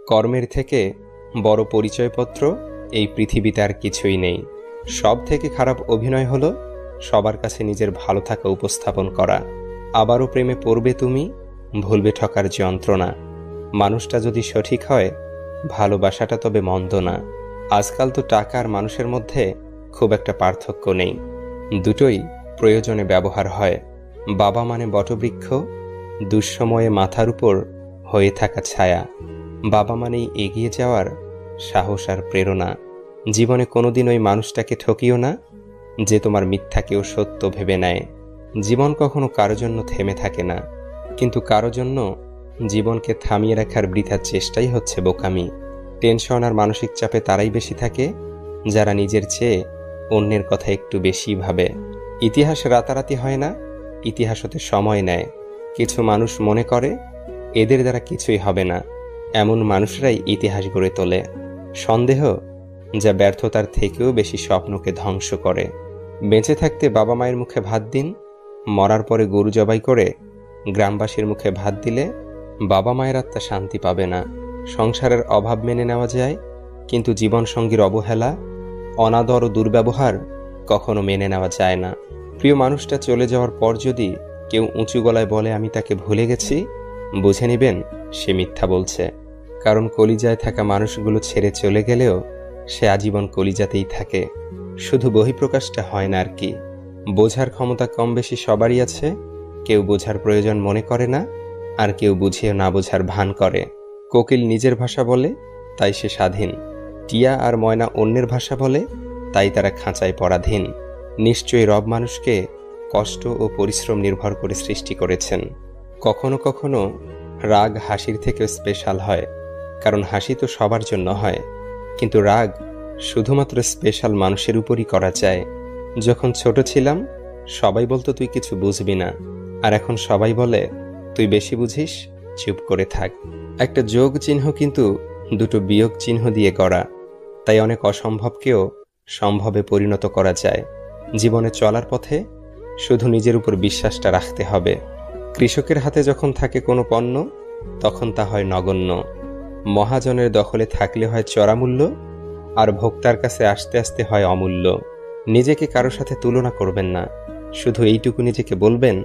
কর্মের থেকে বড় পরিচয়পত্র এই পৃথিবীতে আর কিছুই নেই। সব থেকে খারাপ অভিনয় হলো সবার কাছে নিজের ভালো থাকা উপস্থাপন করা। আবারও প্রেমে পড়বে তুমি, ভুলবে ঠকার যন্ত্রণা। মানুষটা যদি সঠিক হয়, ভালোবাসাটা তবে মন্দ না। আজকাল তো টাকা আর মানুষের মধ্যে খুব একটা পার্থক্য নেই, দুটোই প্রয়োজনে ব্যবহার হয়। বাবা মানে বটবৃক্ষ, দুঃসময়ে মাথার উপর হয়ে থাকা ছায়া। বাবা মানেই এগিয়ে যাওয়ার সাহস আর প্রেরণা। জীবনে কোনোদিন ওই মানুষটাকে ঠকিও না যে তোমার মিথ্যাকেও সত্য ভেবে নেয়। জীবন কখনো কারো জন্য থেমে থাকে না, কিন্তু কারো জন্য জীবনকে থামিয়ে রাখার বৃথা চেষ্টাই হচ্ছে বোকামি। টেনশন আর মানসিক চাপে তারাই বেশি থাকে যারা নিজের চেয়ে অন্যের কথা একটু বেশি ভাবে। ইতিহাস রাতারাতি হয় না, ইতিহাস হতে সময় নেয়। কিছু মানুষ মনে করে এদের দ্বারা কিছুই হবে না, এমন মানুষরাই ইতিহাস গড়ে তোলে। সন্দেহ যা ব্যর্থতার থেকেও বেশি স্বপ্নকে ধ্বংস করে। বেঁচে থাকতে বাবা মায়ের মুখে ভাত দিন, মরার পরে গরু জবাই করে গ্রামবাসীর মুখে ভাত দিলে বাবা মায়ের আত্মা শান্তি পাবে না। সংসারের অভাব মেনে নেওয়া যায়, কিন্তু জীবনসঙ্গীর অবহেলা, অনাদর ও দুর্ব্যবহার কখনো মেনে নেওয়া যায় না। প্রিয় মানুষটা চলে যাওয়ার পর যদি কেউ উঁচু গলায় বলে আমি তাকে ভুলে গেছি, বুঝে নেবেন সে মিথ্যা বলছে। কারণ কলিজায় থাকা মানুষগুলো ছেড়ে চলে গেলেও সে আজীবন কলিজাতেই থাকে, শুধু বহিঃপ্রকাশটা হয় না আর কি। বোঝার ক্ষমতা কম বেশি সবারই আছে, কেউ বোঝার প্রয়োজন মনে করে না, আর কেউ বুঝিয়ে না বোঝার ভান করে। কোকিল নিজের ভাষা বলে, তাই সে স্বাধীন। টিয়া আর ময়না অন্যের ভাষা বলে, তাই তারা খাঁচায় পরাধীন। নিশ্চয়ই রব মানুষকে কষ্ট ও পরিশ্রম নির্ভর করে সৃষ্টি করেছেন। কখনো কখনো রাগ হাসির থেকেও স্পেশাল হয়, কারণ হাসি তো সবার জন্য হয়, কিন্তু রাগ শুধুমাত্র স্পেশাল মানুষের উপরই করা যায়। যখন ছোট ছিলাম সবাই বলতো তুই কিছু বুঝবি না, আর এখন সবাই বলে তুই বেশি বুঝিস, চুপ করে থাক। একটা যোগ চিহ্ন কিন্তু দুটো বিয়োগ চিহ্ন দিয়ে গড়া, তাই অনেক অসম্ভবকেও সম্ভবে পরিণত করা যায়। জীবনে চলার পথে শুধু নিজের উপর বিশ্বাসটা রাখতে হবে। কৃষকের হাতে যখন থাকে কোনো পণ্য, তখন তা হয় নগণ্য। মহাজনের দখলে থাকলে হয় চড়ামূল্য, আর ভোক্তার কাছে আস্তে আস্তে হয় অমূল্য। নিজেকে কারো সাথে তুলনা করবেন না, শুধু এইটুকু নিজেকে বলবেন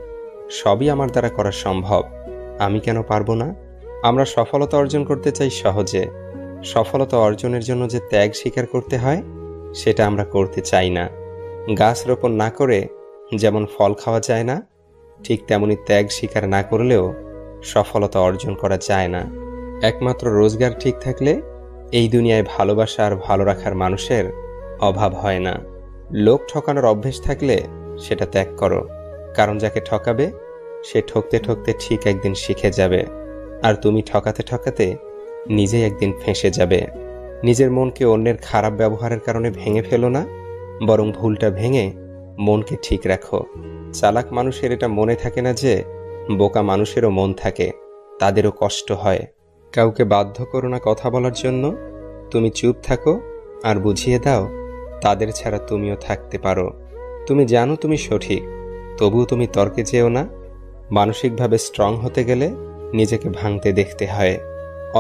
সবই আমার দ্বারা করা সম্ভব, আমি কেন পারবো না। আমরা সফলতা অর্জন করতে চাই সহজে, সফলতা অর্জনের জন্য যে ত্যাগ স্বীকার করতে হয় সেটা আমরা করতে চাই না। গাছ রোপণ না করে যেমন ফল খাওয়া যায় না, ঠিক তেমনি ত্যাগ স্বীকার না করলেও সফলতা অর্জন করা যায় না। একমাত্র রোজগার ঠিক থাকলে এই দুনিয়ায় ভালোবাসা আর ভালো রাখার মানুষের অভাব হয় না। লোক ঠকানোর অভ্যেস থাকলে সেটা ত্যাগ করো, কারণ যাকে ঠকাবে সে ঠকতে ঠকতে ঠিক একদিন শিখে যাবে, আর তুমি ঠকাতে ঠকাতে নিজেই একদিন ফেঁসে যাবে। নিজের মনকে অন্যের খারাপ ব্যবহারের কারণে ভেঙে ফেলো না, বরং ভুলটা ভেঙে মনকে ঠিক রাখো। চালাক মানুষের এটা মনে থাকে না যে বোকা মানুষেরও মন থাকে, তাদেরও কষ্ট হয়। কাউকে বাধ্য করো না কথা বলার জন্য, তুমি চুপ থাকো আর বুঝিয়ে দাও তাদের ছাড়া তুমিও থাকতে পারো। তুমি জানো তুমি সঠিক, তবুও তুমি তর্কে যেও না। মানসিকভাবে স্ট্রং হতে গেলে নিজেকে ভাঙতে দেখতে হয়,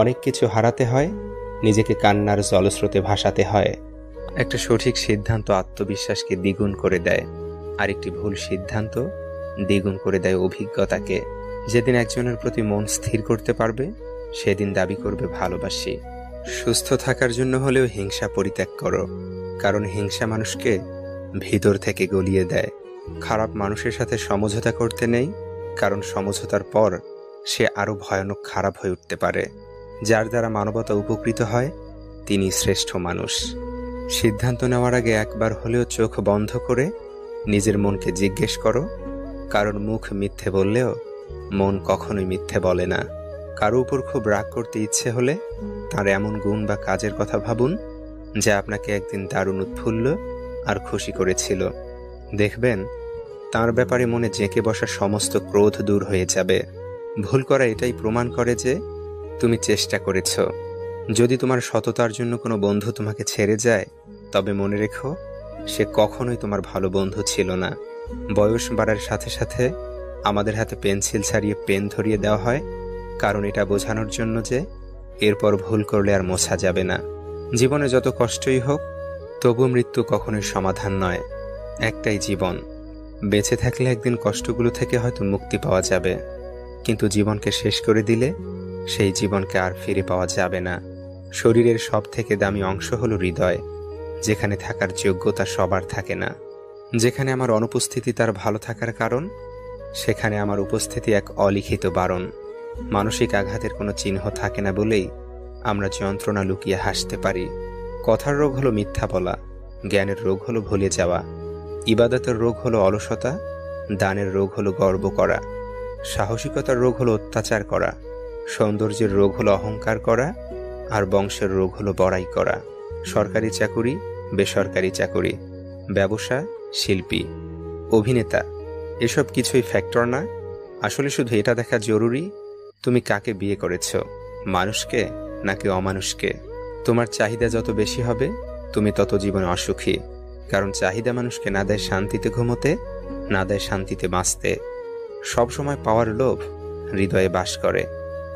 অনেক কিছু হারাতে হয়, নিজেকে কান্নার জলস্রোতে ভাসাতে হয়। একটা সঠিক সিদ্ধান্ত আত্মবিশ্বাসকে দ্বিগুণ করে দেয়, আর একটি ভুল সিদ্ধান্ত দ্বিগুণ করে দেয় অভিজ্ঞতাকে। যেদিন একজনের প্রতি মন স্থির করতে পারবে, সেদিন দাবি করবে ভালোবাসি। সুস্থ থাকার জন্য হলেও হিংসা পরিত্যাগ করো, কারণ হিংসা মানুষকে ভিতর থেকে গলিয়ে দেয়। খারাপ মানুষের সাথে সমঝোতা করতে নেই, কারণ সমঝোতার পর সে আরো ভয়ানক খারাপ হয়ে উঠতে পারে। যার দ্বারা মানবতা উপকৃত হয় তিনি শ্রেষ্ঠ মানুষ। সিদ্ধান্ত নেওয়ার আগে একবার হলেও চোখ বন্ধ করে নিজের মনকে জিজ্ঞেস করো, কারণ মুখ মিথ্যে বললেও মন কখনোই মিথ্যে বলে না। কারো উপর খুব রাগ করতে ইচ্ছে হলে তার এমন গুণ বা কাজের কথা ভাবুন যা আপনাকে একদিন দারুণ উৎফুল্ল আর খুশি করেছিল। দেখবেন তার ব্যাপারে মনে জেঁকে বসা সমস্ত ক্রোধ দূর হয়ে যাবে। ভুল করা এটাই প্রমাণ করে যে তুমি চেষ্টা করেছ। যদি তোমার সততার জন্য কোনো বন্ধু তোমাকে ছেড়ে যায়, তবে মনে রেখো সে কখনোই তোমার ভালো বন্ধু ছিল না। বয়স বাড়ার সাথে সাথে আমাদের হাতে পেন্সিল ছাড়িয়ে পেন ধরিয়ে দেওয়া হয়, কারণ এটা বোঝানোর জন্য যে এরপর ভুল করলে আর মোছা যাবে না। জীবনে যত কষ্টই হোক, তবু মৃত্যু কখনোই সমাধান নয়। একটাই জীবন, বেঁচে থাকলে একদিন কষ্টগুলো থেকে হয়তো মুক্তি পাওয়া যাবে, কিন্তু জীবনকে শেষ করে দিলে সেই জীবনকে আর ফিরে পাওয়া যাবে না। শরীরের সব থেকে দামি অংশ হলো হৃদয়, যেখানে থাকার যোগ্যতা সবার থাকে না। যেখানে আমার অনুপস্থিতি তার ভালো থাকার কারণ, সেখানে আমার উপস্থিতি এক অলিখিত বারণ। মানসিক আঘাতের কোনো চিহ্ন থাকে না বলেই আমরা যন্ত্রণা লুকিয়ে হাসতে পারি। কথার রোগ হলো মিথ্যা বলা, জ্ঞানের রোগ হলো ভুলে যাওয়া, ইবাদতের রোগ হলো অলসতা, দানের রোগ হলো গর্ব করা, সাহসিকতার রোগ হলো অত্যাচার করা, সৌন্দর্যের রোগ হলো অহংকার করা, আর বংশের রোগ হলো বড়াই করা। সরকারি চাকুরি, বেসরকারি চাকুরি, ব্যবসা, শিল্পী, অভিনেতা, এসব কিছুই ফ্যাক্টর না। আসলে শুধু এটা দেখা জরুরি, তুমি কাকে বিয়ে করেছ, মানুষকে নাকি অমানুষকে। তোমার চাহিদা যত বেশি হবে, তুমি তত জীবনে অসুখী। কারণ চাহিদা মানুষকে না দেয় শান্তিতে ঘুমোতে, না দেয় শান্তিতে বাঁচতে। সবসময় পাওয়ার লোভ হৃদয়ে বাস করে।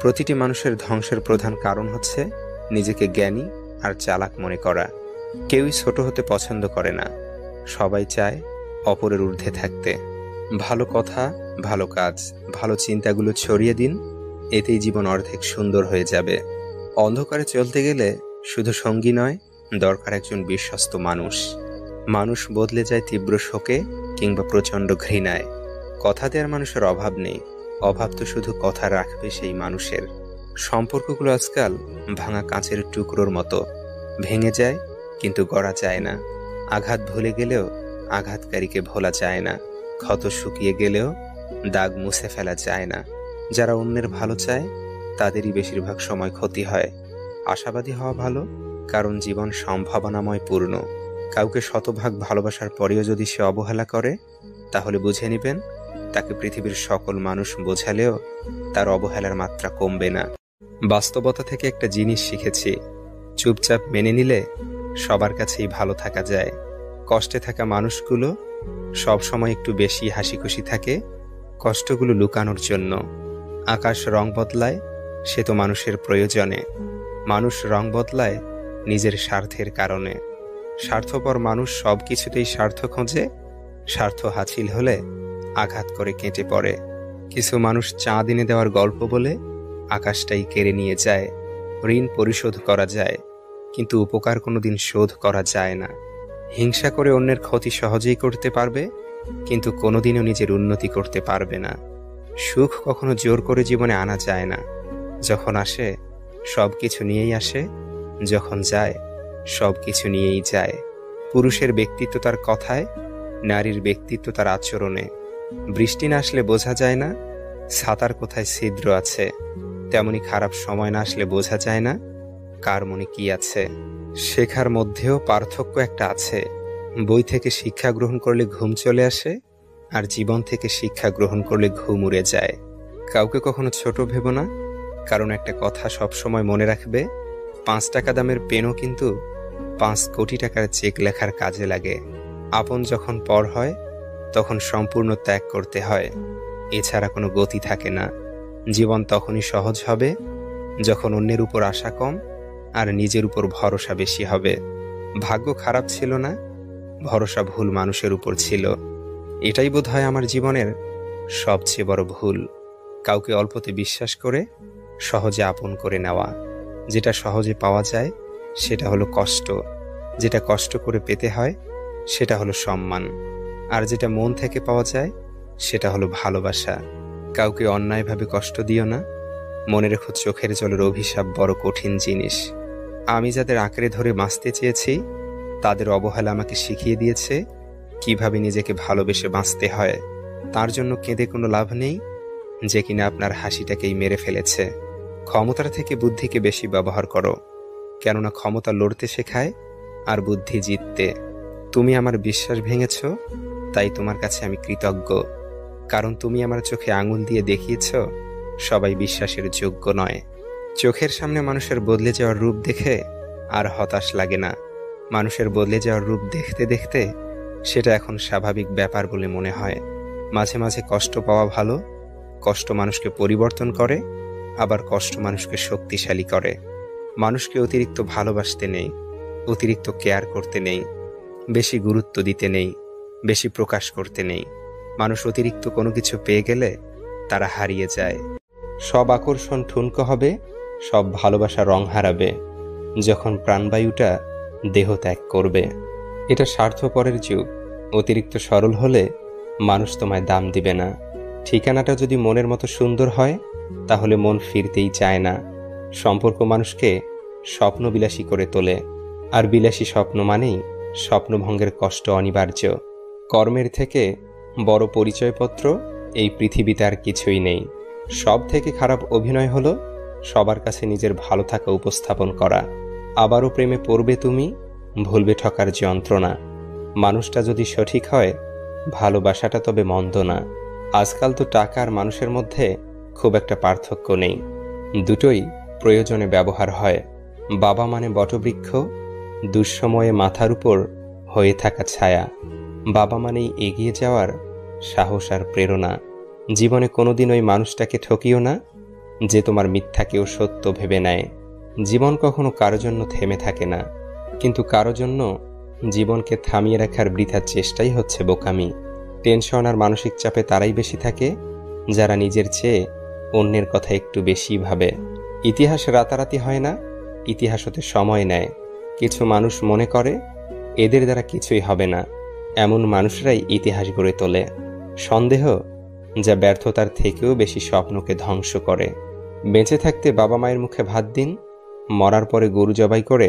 প্রতিটি মানুষের ধ্বংসের প্রধান কারণ হচ্ছে নিজেকে জ্ঞানী আর চালাক মনে করা। কেউই ছোট হতে পছন্দ করে না, সবাই চায় অপরের ঊর্ধ্বে থাকতে। ভালো কথা, ভালো কাজ, ভালো চিন্তাগুলো ছড়িয়ে দিন, এতেই জীবন অর্ধেক সুন্দর হয়ে যাবে। অন্ধকারে চলতে গেলে শুধু সঙ্গী নয়, দরকার একজন বিশ্বস্ত মানুষ। মানুষ বদলে যায় তীব্র শোকে কিংবা প্রচণ্ড ঘৃণায়। কথা দেওয়ার মানুষের অভাব নেই, অভাব তো শুধু কথা রাখবে সেই মানুষের। সম্পর্কগুলো আজকাল ভাঙা কাঁচের টুকরোর মতো, ভেঙে যায় কিন্তু গড়া যায় না। আঘাত ভুলে গেলেও আঘাতকারীকে ভোলা যায় না, ক্ষত শুকিয়ে গেলেও দাগ মুছে ফেলা যায় না। যারা অন্যের ভালো চায় তাদেরই বেশিরভাগ সময় ক্ষতি হয়। আশাবাদী হওয়া ভালো, কারণ জীবন সম্ভাবনাময় পূর্ণ। কাউকে শতভাগ ভালোবাসার পরেও যদি সে অবহেলা করে, তাহলে বুঝে নেবেন তাকে পৃথিবীর সকল মানুষ বোঝালেও তার অবহেলার মাত্রা কমবে না। বাস্তবতা থেকে একটা জিনিস শিখেছি, চুপচাপ মেনে নিলে সবার কাছেই ভালো থাকা যায়। কষ্টে থাকা মানুষগুলো সব সময় একটু বেশি হাসি খুশি থাকে, কষ্টগুলো লুকানোর জন্য। আকাশ রং বদলায়, সে তো মানুষের প্রয়োজনে। মানুষ রং বদলায় নিজের স্বার্থের কারণে। স্বার্থপর মানুষ সব কিছুতেই স্বার্থ খোঁজে, স্বার্থ হাসিল হলে আঘাত করে কেটে পড়ে। কিছু মানুষ চাঁদ এনে দেওয়ার গল্প বলে আকাশটাই কেড়ে নিয়ে যায়। ঋণ পরিশোধ করা যায়, কিন্তু উপকার কোনোদিন শোধ করা যায় না। হিংসা করে অন্যের ক্ষতি সহজেই করতে পারবে, কিন্তু কোনোদিনও নিজের উন্নতি করতে পারবে না। সুখ কখনো জোর করে জীবনে আনা যায় না। যখন আসে সব কিছু নিয়েই আসে, যখন যায় সব কিছু নিয়েই যায়। পুরুষের ব্যক্তিত্ব তার কথায়, নারীর ব্যক্তিত্ব তার আচরণে। বৃষ্টি না আসলে বোঝা যায় না ছাতার কোথায় ছিদ্র আছে, তেমনি খারাপ সময় না আসলে বোঝা যায় না কার মনে কি আছে। শেখার মধ্যেও পার্থক্য একটা আছে। বই থেকে শিক্ষা গ্রহণ করলে ঘুম চলে আসে, আর জীবন থেকে শিক্ষা গ্রহণ করলে ঘুম উড়ে যায়। কাউকে কখনো ছোট ভেবো না, কারণ একটা কথা সব সময় মনে রাখবে, 5 টাকা দামের পেনও কিন্তু 5 কোটি টাকার চেক লেখার কাজে লাগে। আপন যখন পর হয় তখন সম্পূর্ণ ত্যাগ করতে হয়, এছাড়া কোনো গতি থাকে না। জীবন তখনই সহজ হবে যখন অন্যের উপর আশা কম আর নিজের উপর ভরসা বেশি হবে। ভাগ্য খারাপ ছিল না, ভরসা ভুল মানুষের উপর ছিল। এটাই বোধ হয় আমার জীবনের সবচেয়ে বড় ভুল। কাউকে অল্পতে বিশ্বাস করে সহজে আপন করে নেওয়া। যেটা সহজে পাওয়া যায় সেটা হলো কষ্ট, যেটা কষ্ট করে পেতে হয় সেটা হলো সম্মান, আর যেটা মন থেকে পাওয়া যায় সেটা হলো ভালোবাসা। কাউকে অন্যায়ভাবে কষ্ট দিও না, মনে রেখো চোখের জলের অভিশাপ বড় কঠিন জিনিস। আমি যাদের আঁকড়ে ধরে বাঁচতে চেয়েছি তাদের অবহেলা আমাকে শিখিয়ে দিয়েছে কিভাবে নিজেকে ভালোবেসে বাঁচতে হয়। তার জন্য কেঁদে কোনো লাভ নেই যে কিনা আপনার হাসিটাকেই মেরে ফেলেছে। ক্ষমতার থেকে বুদ্ধিকে বেশি ব্যবহার করো, কেননা ক্ষমতা লড়তে শেখায় আর বুদ্ধি জিততে। তুমি আমার বিশ্বাস ভেঙেছ, তাই তোমার কাছে আমি কৃতজ্ঞ, কারণ তুমি আমার চোখে আঙুল দিয়ে দেখিয়েছ সবাই বিশ্বাসের যোগ্য নয়। চোখের সামনে মানুষের বদলে যাওয়ার রূপ দেখে আর হতাশ লাগে না। মানুষের বদলে যাওয়ার রূপ দেখতে দেখতে সেটা এখন স্বাভাবিক ব্যাপার বলে মনে হয়। মাঝে মাঝে কষ্ট পাওয়া ভালো, কষ্ট মানুষকে পরিবর্তন করে আবার কষ্ট মানুষকে শক্তিশালী করে। মানুষকে অতিরিক্ত ভালোবাসতে নেই, অতিরিক্ত কেয়ার করতে নেই, বেশি গুরুত্ব দিতে নেই, বেশি প্রকাশ করতে নেই। মানুষ অতিরিক্ত কোনো কিছু পেয়ে গেলে তারা হারিয়ে যায়। সব আকর্ষণ ঠুনকো হবে, সব ভালোবাসা রং হারাবে যখন প্রাণবায়ুটা দেহ ত্যাগ করবে। এটা স্বার্থপরের যুগ। অতিরিক্ত সরল হলে মানুষ তোমায় দাম দিবে না। ঠিকানাটা যদি মনের মতো সুন্দর হয় তাহলে মন ফিরতেই চায় না। সম্পর্ক মানুষকে স্বপ্নবিলাসী করে তোলে, আর বিলাসী স্বপ্ন মানেই স্বপ্নভঙ্গের কষ্ট অনিবার্য। কর্মের থেকে বড় পরিচয়পত্র এই পৃথিবীতে আর কিছুই নেই। সব থেকে খারাপ অভিনয় হলো সবার কাছে নিজের ভালো থাকা উপস্থাপন করা। আবারও প্রেমে পড়বে তুমি, ভুলবে ঠকার যন্ত্রণা। মানুষটা যদি সঠিক হয়, ভালোবাসাটা তবে মন্দ না। আজকাল তো টাকা আর মানুষের মধ্যে খুব একটা পার্থক্য নেই, দুটোই প্রয়োজনে ব্যবহার হয়। বাবা মানে বটবৃক্ষ, দুঃসময়ে মাথার উপর হয়ে থাকা ছায়া। বাবা মানেই এগিয়ে যাওয়ার সাহস আর প্রেরণা। জীবনে কোনোদিন ওই মানুষটাকে ঠকিও না যে তোমার মিথ্যাকেও সত্য ভেবে নেয়। জীবন কখনো কারো জন্য থেমে থাকে না, কিন্তু কারো জন্য জীবনকে থামিয়ে রাখার বৃথা চেষ্টাই হচ্ছে বোকামি। টেনশন আর মানসিক চাপে তারাই বেশি থাকে যারা নিজের চেয়ে অন্যের কথা একটু বেশি ভাবে। ইতিহাস রাতারাতি হয় না, ইতিহাস হতে সময় নেয়। কিছু মানুষ মনে করে এদের দ্বারা কিছুই হবে না, এমন মানুষরাই ইতিহাস গড়ে তোলে। সন্দেহ যা ব্যর্থতার থেকেও বেশি স্বপ্নকে ধ্বংস করে। বেঁচে থাকতে বাবা মায়ের মুখে ভাত দিন, মরার পরে গরু জবাই করে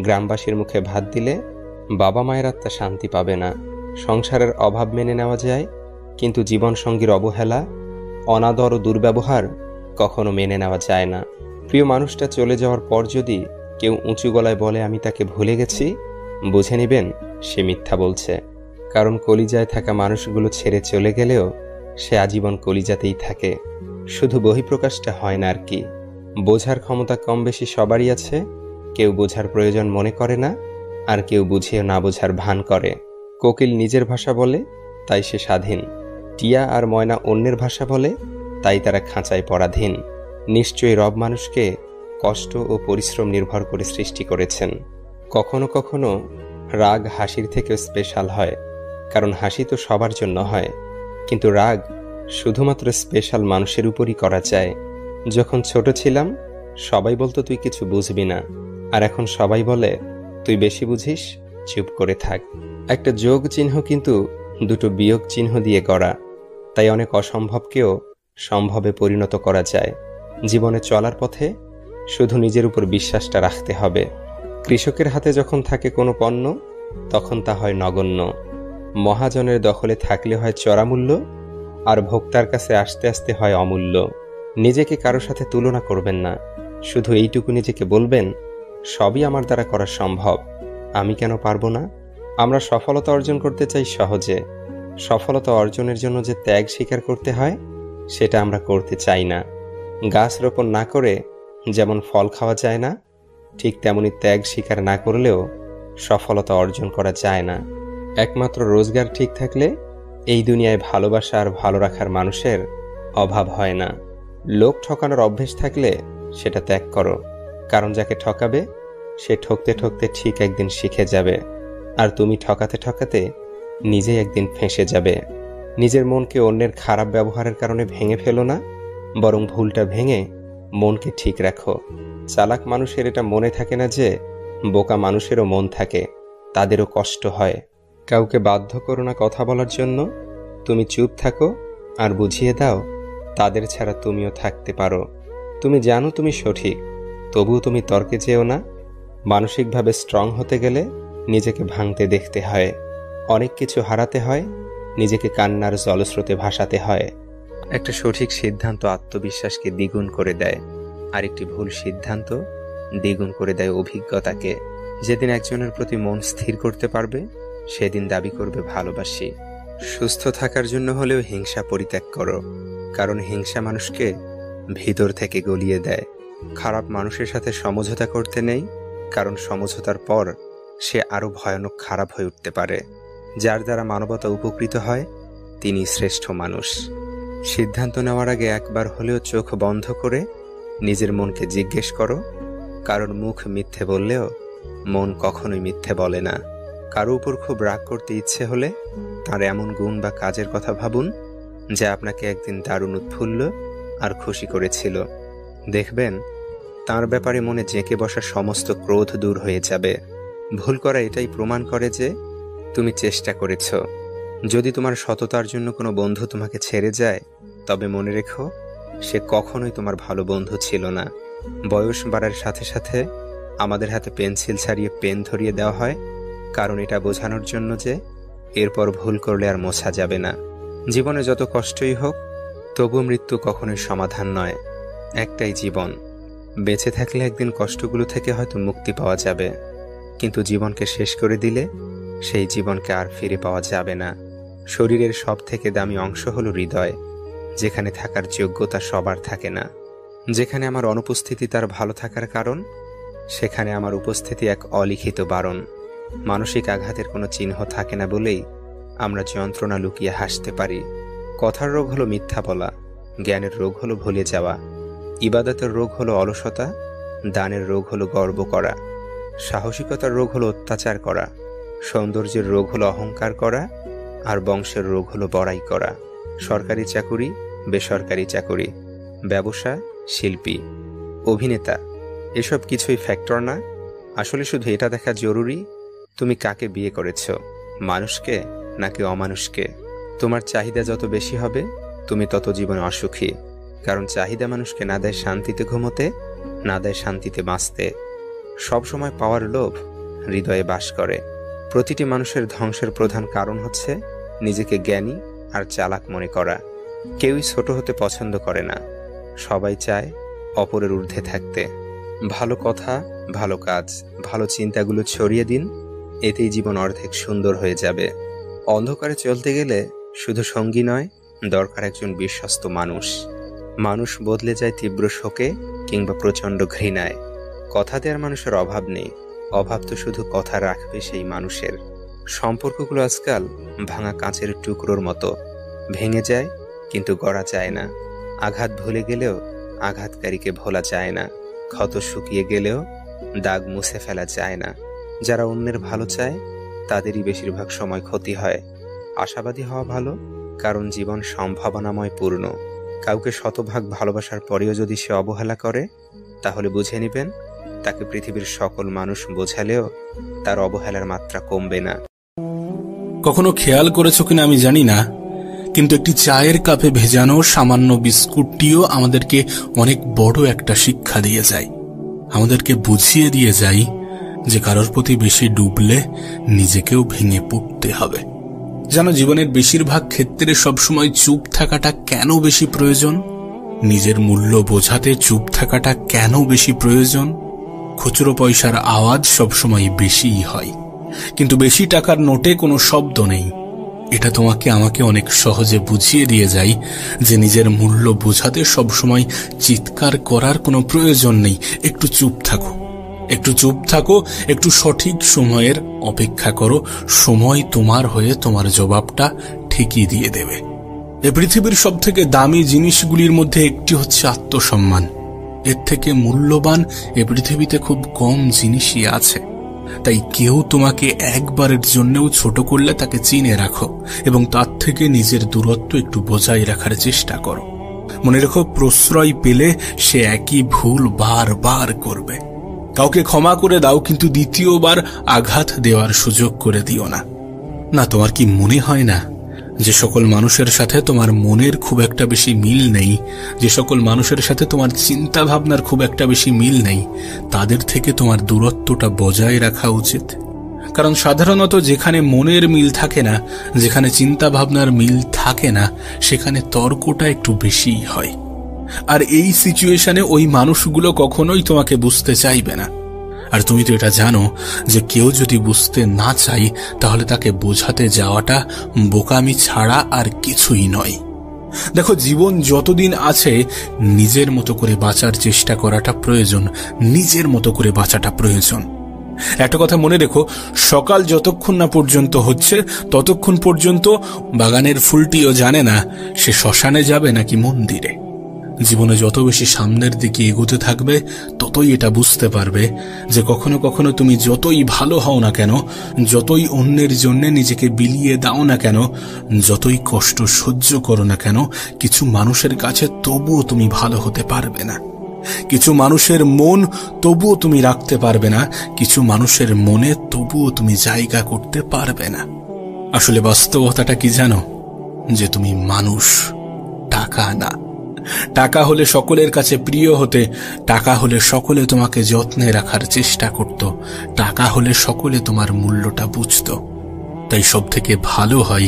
গ্রামবাসীর মুখে ভাত দিলে বাবা মায়ের আত্মা শান্তি পাবে না। সংসারের অভাব মেনে নেওয়া যায়, কিন্তু জীবনসঙ্গীর অবহেলা, অনাদর ও দুর্ব্যবহার কখনো মেনে নেওয়া যায় না। প্রিয় মানুষটা চলে যাওয়ার পর যদি কেউ উঁচু গলায় বলে আমি তাকে ভুলে গেছি, বুঝে নেবেন সে মিথ্যা বলছে। কারণ কলিজায় থাকা মানুষগুলো ছেড়ে চলে গেলেও সে আজীবন কলিজাতেই থাকে, শুধু বহিঃপ্রকাশটা হয় না আর কি। বোঝার ক্ষমতা কম বেশি সবারই আছে, কেউ বোঝার প্রয়োজন মনে করে না, আর কেউ বুঝিয়ে না বোঝার ভান করে। কোকিল নিজের ভাষা বলে, তাই সে স্বাধীন। টিয়া আর ময়না অন্যের ভাষা বলে, তাই তারা খাঁচায় পরাধীন। নিশ্চয়ই রব মানুষকে কষ্ট ও পরিশ্রম নির্ভর করে সৃষ্টি করেছেন। কখনো কখনো রাগ হাসির থেকেও স্পেশাল হয়, কারণ হাসি তো সবার জন্য হয়, কিন্তু রাগ শুধুমাত্র স্পেশাল মানুষের উপরই করা যায়। যখন ছোট ছিলাম সবাই বলতো তুই কিছু বুঝবি না, আর এখন সবাই বলে তুই বেশি বুঝিস, চুপ করে থাক। একটা যোগ চিহ্ন কিন্তু দুটো বিয়োগ চিহ্ন দিয়ে গড়া, তাই অনেক অসম্ভবকেও সম্ভবে পরিণত করা যায়। জীবনে চলার পথে শুধু নিজের উপর বিশ্বাসটা রাখতে হবে। কৃষকের হাতে যখন থাকে কোনো পণ্য, তখন তা হয় নগণ্য। মহাজনের দখলে থাকলে হয় চড়া মূল্য, আর ভোক্তার কাছে আসতে আসতে হয় অমূল্য। নিজেকে কারো সাথে তুলনা করবেন না, শুধু এইটুকু নিজেকে বলবেন সবই আমার দ্বারা করা সম্ভব, আমি কেন পারবো না। আমরা সফলতা অর্জন করতে চাই সহজে, সফলতা অর্জনের জন্য যে ত্যাগ স্বীকার করতে হয় সেটা আমরা করতে চাই না। গাছ রোপণ না করে যেমন ফল খাওয়া যায় না, ঠিক তেমনি ত্যাগ স্বীকার না করলেও সফলতা অর্জন করা যায় না। একমাত্র রোজগার ঠিক থাকলে এই দুনিয়ায় ভালোবাসা আর ভালো রাখার মানুষের অভাব হয় না। লোক ঠকানোর অভ্যেস থাকলে সেটা ত্যাগ করো, কারণ যাকে ঠকাবে সে ঠকতে ঠকতে ঠিক একদিন শিখে যাবে, আর তুমি ঠকাতে ঠকাতে নিজেই একদিন ফেঁসে যাবে। নিজের মনকে অন্যের খারাপ ব্যবহারের কারণে ভেঙে ফেলো না, বরং ভুলটা ভেঙে মনকে ঠিক রাখো। চালাক মানুষের এটা মনে থাকে না যে বোকা মানুষেরও মন থাকে, তাদেরও কষ্ট হয়। কাউকে বাধ্য করো না কথা বলার জন্য, তুমি চুপ থাকো আর বুঝিয়ে দাও তাদের ছাড়া তুমিও থাকতে পারো। তুমি জানো তুমি সঠিক, তবুও তুমি তর্কে যেও না। মানসিকভাবে স্ট্রং হতে গেলে নিজেকে ভাঙতে দেখতে হয়, অনেক কিছু হারাতে হয়, নিজেকে কান্নার জলস্রোতে ভাসাতে হয়। একটা সঠিক সিদ্ধান্ত আত্মবিশ্বাসকে দ্বিগুণ করে দেয়, আর একটি ভুল সিদ্ধান্ত দ্বিগুণ করে দেয় অভিজ্ঞতাকে। যেদিন একজনের প্রতি মন স্থির করতে পারবে সেদিন দাবি করবে ভালোবাসি। সুস্থ থাকার জন্য হলেও হিংসা পরিত্যাগ করো, কারণ হিংসা মানুষকে ভিতর থেকে গলিয়ে দেয়। খারাপ মানুষের সাথে সমঝোতা করতে নেই, কারণ সমঝোতার পর সে আরো ভয়ানক খারাপ হয়ে উঠতে পারে। যার দ্বারা মানবতা উপকৃত হয় তিনি শ্রেষ্ঠ মানুষ। সিদ্ধান্ত নেওয়ার আগে একবার হলেও চোখ বন্ধ করে নিজের মনকে জিজ্ঞেস করো, কারণ মুখ মিথ্যে বললেও মন কখনোই মিথ্যে বলে না। কারো উপর খুব রাগ করতে ইচ্ছে হলে তার এমন গুণ বা কাজের কথা ভাবুন যা আপনাকে একদিন দারুণ উৎফুল্ল আর খুশি করেছিল। দেখবেন তার ব্যাপারে মনে জেঁকে বসা সমস্ত ক্রোধ দূর হয়ে যাবে। ভুল করা এটাই প্রমাণ করে যে তুমি চেষ্টা করেছ। যদি তোমার সততার জন্য কোনো বন্ধু তোমাকে ছেড়ে যায়, তবে মনে রেখো সে কখনোই তোমার ভালো বন্ধু ছিল না। বয়স বাড়ার সাথে সাথে আমাদের হাতে পেন্সিল ছাড়িয়ে পেন ধরিয়ে দেওয়া হয়, কারণ এটা বোঝানোর জন্য যে এরপর ভুল করলে আর মোছা যাবে না। জীবনে যত কষ্টই হোক, তবু মৃত্যু কখনোই সমাধান নয়। একটাই জীবন, বেঁচে থাকলে একদিন কষ্টগুলো থেকে হয়তো মুক্তি পাওয়া যাবে, কিন্তু জীবনকে শেষ করে দিলে সেই জীবনকে আর ফিরে পাওয়া যাবে না। শরীরের সব থেকে দামি অংশ হলো হৃদয়, যেখানে থাকার যোগ্যতা সবার থাকে না। যেখানে আমার অনুপস্থিতি তার ভালো থাকার কারণ, সেখানে আমার উপস্থিতি এক অলিখিত বারণ। মানসিক আঘাতের কোনো চিহ্ন থাকে না বলেই আমরা যন্ত্রণা লুকিয়ে হাসতে পারি। কথার রোগ হলো মিথ্যা বলা, জ্ঞানের রোগ হলো ভুলে যাওয়া, ইবাদতের রোগ হলো অলসতা, দানের রোগ হলো গর্ব করা, সাহসিকতার রোগ হলো অত্যাচার করা, সৌন্দর্যের রোগ হলো অহংকার করা, আর বংশের রোগ হলো বড়াই করা। সরকারি চাকুরি, বেসরকারি চাকুরি, ব্যবসা, শিল্পী, অভিনেতা, এসব কিছুই ফ্যাক্টর না। আসলে শুধু এটা দেখা জরুরি তুমি কাকে বিয়ে করেছ, মানুষকে নাকি অমানুষকে। তোমার চাহিদা যত বেশি হবে তুমি তত জীবনে অসুখী, কারণ চাহিদা মানুষকে না দেয় শান্তিতে ঘুমোতে, না দেয় শান্তিতে বাঁচতে। সবসময় পাওয়ার লোভ হৃদয়ে বাস করে। প্রতিটি মানুষের ধ্বংসের প্রধান কারণ হচ্ছে নিজেকে জ্ঞানী আর চালাক মনে করা। কেউই ছোট হতে পছন্দ করে না, সবাই চায় অপরের ঊর্ধ্বে থাকতে। ভালো কথা, ভালো কাজ, ভালো চিন্তাগুলো ছড়িয়ে দিন, এতেই জীবন অর্ধেক সুন্দর হয়ে যাবে। অন্ধকারে চলতে গেলে শুধু সঙ্গী নয়, দরকার একজন বিশ্বস্ত মানুষ। মানুষ বদলে যায় তীব্র শোকে কিংবা প্রচণ্ড ঘৃণায়। কথা দেওয়ার মানুষের অভাব নেই, অভাব তো শুধু কথা রাখবে সেই মানুষের। সম্পর্কগুলো আজকাল ভাঙা কাঁচের টুকরোর মতো, ভেঙে যায় কিন্তু গড়া যায় না। আঘাত ভুলে গেলেও আঘাতকারীকে ভোলা যায় না, ক্ষত শুকিয়ে গেলেও দাগ মুছে ফেলা যায় না। যারা অন্যের ভালো চায় তাদেরই বেশিরভাগ সময় ক্ষতি হয়। আশাবাদী হওয়া ভালো, কারণ জীবন সম্ভাবনাময় পূর্ণ। কাউকে শতভাগ ভালোবাসার পরেও যদি সে অবহেলা করে, তাহলে বুঝে নেবেন তাকে পৃথিবীর সকল মানুষ বোঝালেও তার অবহেলার মাত্রা কমবে না। কখনো খেয়াল করেছো কিনা আমি জানি না, কিন্তু একটি চায়ের কাপে ভেজানো সামান্য বিস্কুটটিও আমাদেরকে অনেক বড় একটা শিক্ষা দিয়ে যায়। আমাদেরকে বুঝিয়ে দিয়ে যায় যে কারোর প্রতি বেশি ডুবলে নিজেকেও ভেঙে পড়তে হবে। যেন জীবনের বেশিরভাগ ক্ষেত্রে সবসময় চুপ থাকাটা কেন বেশি প্রয়োজন, নিজের মূল্য বোঝাতে চুপ থাকাটা কেন বেশি প্রয়োজন। খুচরো পয়সার আওয়াজ সবসময় বেশিই হয়, কিন্তু বেশি টাকার নোটে কোনো শব্দ নেই। এটা তোমাকে আমাকে অনেক সহজে বুঝিয়ে দিয়ে যায় যে নিজের মূল্য বোঝাতে সবসময় চিৎকার করার কোনো প্রয়োজন নেই। একটু চুপ থাকো, একটু চুপ থাকো, একটু সঠিক সময়ের অপেক্ষা করো। সময় তোমার হয়ে তোমার জবাবটা ঠিকই দিয়ে দেবে। এ পৃথিবীর সব থেকে দামি জিনিসগুলির মধ্যে একটি হচ্ছে আত্মসম্মান। এর থেকে মূল্যবান এ পৃথিবীতে খুব কম জিনিসই আছে। তাই কেউ তোমাকে একবারের জন্যও ছোট করলে তাকে চিনে রাখো এবং তার থেকে নিজের দূরত্ব একটু বজায় রাখার চেষ্টা করো। মনে রেখো, প্রশ্রয় পেলে সে একই ভুল বারবার করবে। কাউকে ক্ষমা করে দাও, কিন্তু দ্বিতীয়বার আঘাত দেওয়ার সুযোগ করে দিও না। না, তোমার কি মনে হয় না যে সকল মানুষের সাথে তোমার মনের খুব একটা বেশি মিল নেই, যে সকল মানুষের সাথে তোমার চিন্তা ভাবনার খুব একটা বেশি মিল নেই, তাদের থেকে তোমার দূরত্বটা বজায় রাখা উচিত? কারণ সাধারণত যেখানে মনের মিল থাকে না, যেখানে চিন্তা ভাবনার মিল থাকে না, সেখানে তর্কটা একটু বেশিই হয়। আর এই সিচুয়েশনে ওই মানুষগুলো কখনোই তোমাকে বুঝতে চাইবে না। আর তুমি তো এটা জানো যে কেউ যদি বুঝতে না চাই, তাহলে তাকে বোঝাতে যাওয়াটা বোকামি ছাড়া আর কিছুই নয়। দেখো, জীবন যতদিন আছে নিজের মতো করে বাঁচার চেষ্টা করাটা প্রয়োজন, নিজের মতো করে বাঁচাটা প্রয়োজন। একটা কথা মনে রেখো, সকাল যতক্ষণ না পর্যন্ত হচ্ছে ততক্ষণ পর্যন্ত বাগানের ফুলটিও জানে না সে শ্মশানে যাবে নাকি মন্দিরে। জীবনে যত বেশি সামনের দিকে এগোতে থাকবে ততই এটা বুঝতে পারবে যে কখনো কখনো তুমি যতই ভালো হও না কেন, যতই অন্যের জন্য নিজেকে বিলিয়ে দাও না কেন, যতই কষ্ট সহ্য করো না কেন, কিছু মানুষের কাছে তবুও তুমি ভালো হতে পারবে না। কিছু মানুষের মন তবুও তুমি রাখতে পারবে না, কিছু মানুষের মনে তবুও তুমি জায়গা করতে পারবে না। আসলে বাস্তবতাটা কি জানো? যে তুমি মানুষ, টাকা না। টাকা হলে সকলের কাছে প্রিয় হতে, টাকা হলে সকলে তোমাকে যত্নে রাখার চেষ্টা করত, টাকা হলে সকলে তোমার মূল্যটা বুঝত। তাই সব থেকে ভালো হয়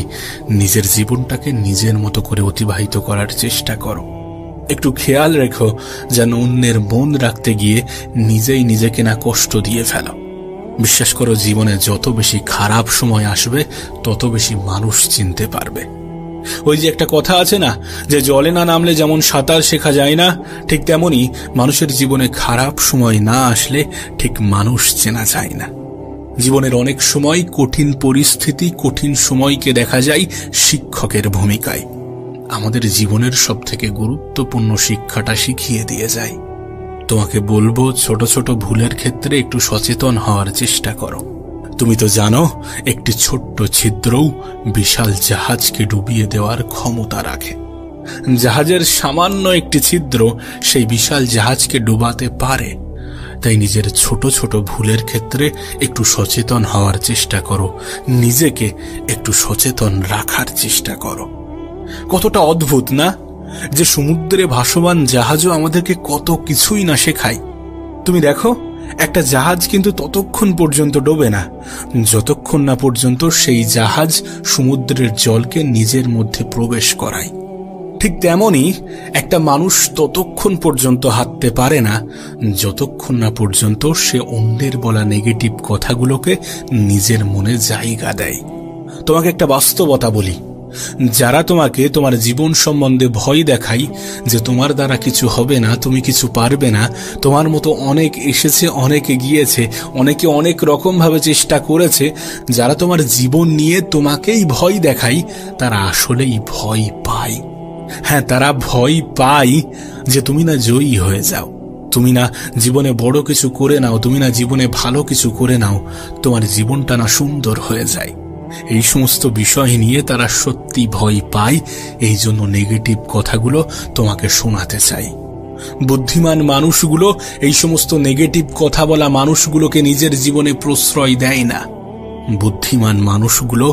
নিজের জীবনটাকে নিজের মতো করে অতিবাহিত করার চেষ্টা করো। একটু খেয়াল রেখো যেন অন্যের মন রাখতে গিয়ে নিজেই নিজেকে না কষ্ট দিয়ে ফেলো। বিশ্বাস করো, জীবনে যত বেশি খারাপ সময় আসবে তত বেশি মানুষ চিনতে পারবে। ওই যে একটা কথা আছে না, যে জলে না নামলে যেমন সাঁতার শেখা যায় না, ঠিক তেমনি মানুষের জীবনে খারাপ সময় না আসলে ঠিক মানুষ চেনা যায় না। জীবনের অনেক সময় কঠিন পরিস্থিতি, কঠিন সময়কে দেখা যায় শিক্ষকের ভূমিকায়। আমাদের জীবনের সব থেকে গুরুত্বপূর্ণ শিক্ষাটা শিখিয়ে দিয়ে যায়। তোমাকে বলবো, ছোট ছোট ভুলের ক্ষেত্রে একটু সচেতন হওয়ার চেষ্টা করো। তুমি তো জানো, একটি ছোট্ট ছিদ্রও বিশাল জাহাজকে ডুবিয়ে দেওয়ার ক্ষমতা রাখে। জাহাজের সামান্য একটি ছিদ্র সেই বিশাল জাহাজকে ডুবাতে পারে। তাই নিজের ছোট ছোট ভুলের ক্ষেত্রে একটু সচেতন হওয়ার চেষ্টা করো, নিজেকে একটু সচেতন রাখার চেষ্টা করো। কতটা অদ্ভুত না, যে সমুদ্রে ভাসমান জাহাজও আমাদেরকে কত কিছুই না শেখায়। তুমি দেখো, একটা জাহাজ কিন্তু ততক্ষণ পর্যন্ত ডোবে না যতক্ষণ না পর্যন্ত সেই জাহাজ সমুদ্রের জলকে নিজের মধ্যে প্রবেশ করায়। ঠিক তেমনি একটা মানুষ ততক্ষণ পর্যন্ত হাঁটতে পারে না যতক্ষণ না পর্যন্ত সে অন্যের বলা নেগেটিভ কথাগুলোকে নিজের মনে জায়গা দেয়। তোমাকে একটা বাস্তবতা বলি, যারা তোমাকে তোমার জীবন সম্বন্ধে ভয় দেখায় যে তোমার দ্বারা কিছু হবে না, তুমি কিছু পারবে না, তোমার মতো অনেক এসেছে, অনেকে গিয়েছে, অনেকে অনেক রকম ভাবে চেষ্টা করেছে, যারা তোমার জীবন নিয়ে তোমাকেই ভয় দেখায়, তারা আসলেই ভয় পায়। হ্যাঁ, তারা ভয় পায় যে তুমি না জয়ী হয়ে যাও, তুমি না জীবনে বড় কিছু করে নাও, তুমি না জীবনে ভালো কিছু করে নাও, তোমার জীবনটা না সুন্দর হয়ে যায়। এই সমস্ত বিষয় নিয়ে তারা সত্যি ভয় পায়, এই জন্য নেগেটিভ কথাগুলো তোমাকে শোনাতে চাই। বুদ্ধিমান মানুষগুলো এই সমস্ত নেগেটিভ কথা বলা মানুষগুলোকে নিজের জীবনে প্রশ্রয় দেয় না। বুদ্ধিমান মানুষগুলো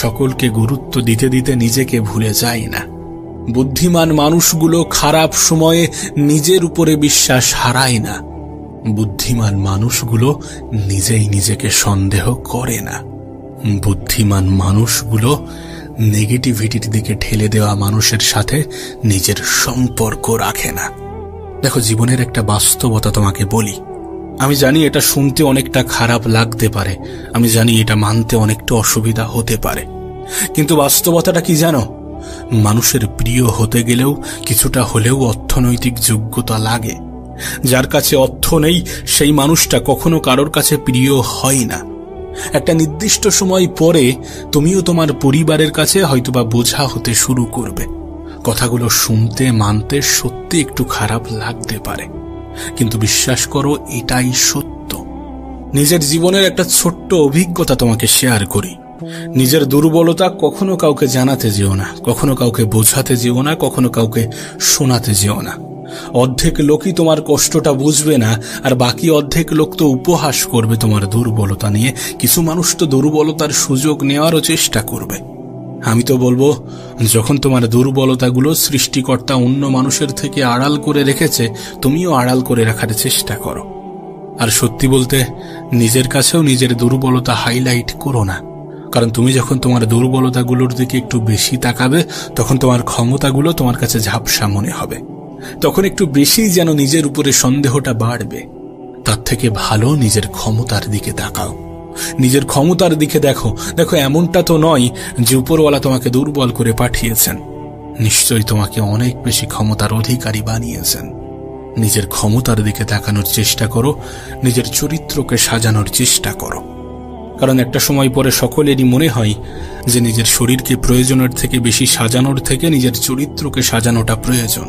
সকলকে গুরুত্ব দিতে দিতে নিজেকে ভুলে যায় না। বুদ্ধিমান মানুষগুলো খারাপ সময়ে নিজের উপরে বিশ্বাস হারায় না। বুদ্ধিমান মানুষগুলো নিজেই নিজেকে সন্দেহ করে না। বুদ্ধিমান মানুষগুলো নেগেটিভিটির দিকে ঠেলে দেওয়া মানুষের সাথে নিজের সম্পর্ক রাখে না। দেখো, জীবনের একটা বাস্তবতা তোমাকে বলি। আমি জানি এটা শুনতে অনেকটা খারাপ লাগতে পারে, আমি জানি এটা মানতে অনেকটা অসুবিধা হতে পারে, কিন্তু বাস্তবতাটা কি জানো? মানুষের প্রিয় হতে গেলেও কিছুটা হলেও অর্থনৈতিক যোগ্যতা লাগে। যার কাছে অর্থ নেই সেই মানুষটা কখনো কারোর কাছে প্রিয় হয় না। একটা নির্দিষ্ট সময় পরে তুমিও তোমার পরিবারের কাছে হয়তোবা বোঝা হতে শুরু করবে। কথাগুলো শুনতে মানতে সত্যি একটু খারাপ লাগতে পারে, কিন্তু বিশ্বাস করো, এটাই সত্য। নিজের জীবনের একটা ছোট্ট অভিজ্ঞতা তোমাকে শেয়ার করি। নিজের দুর্বলতা কখনো কাউকে জানাতে যেও না, কখনো কাউকে বোঝাতে যেও না, কখনো কাউকে শোনাতে যেও না। অর্ধেক লোকই তোমার কষ্টটা বুঝবে না, আর বাকি অর্ধেক লোক তো উপহাস করবে তোমার দুর্বলতা নিয়ে। কিছু মানুষ তো দুর্বলতার সুযোগ নেওয়ারও চেষ্টা করবে। আমি তো বলবো, যখন তোমার দুর্বলতাগুলো সৃষ্টিকর্তা অন্য মানুষের থেকে আড়াল করে রেখেছে, তুমিও আড়াল করে রাখার চেষ্টা করো। আর সত্যি বলতে, নিজের কাছেও নিজের দুর্বলতা হাইলাইট করো না, কারণ তুমি যখন তোমার দুর্বলতাগুলোর দিকে একটু বেশি তাকাবে, তখন তোমার ক্ষমতাগুলো তোমার কাছে ঝাপসা মনে হবে, তখন একটু বেশি যেন নিজের উপরে সন্দেহটা বাড়বে। তার থেকে ভালো নিজের ক্ষমতার দিকে তাকাও, নিজের ক্ষমতার দিকে দেখো। দেখো, এমনটা তো নয় যে উপরওয়ালা তোমাকে দুর্বল করে পাঠিয়েছেন, নিশ্চয়ই তোমাকে অনেক বেশি ক্ষমতার অধিকারী বানিয়েছেন। নিজের ক্ষমতার দিকে তাকানোর চেষ্টা করো, নিজের চরিত্রকে সাজানোর চেষ্টা করো। কারণ একটা সময় পরে সকলেরই মনে হয় যে নিজের শরীরকে প্রয়োজনের থেকে বেশি সাজানোর থেকে নিজের চরিত্রকে সাজানোটা প্রয়োজন।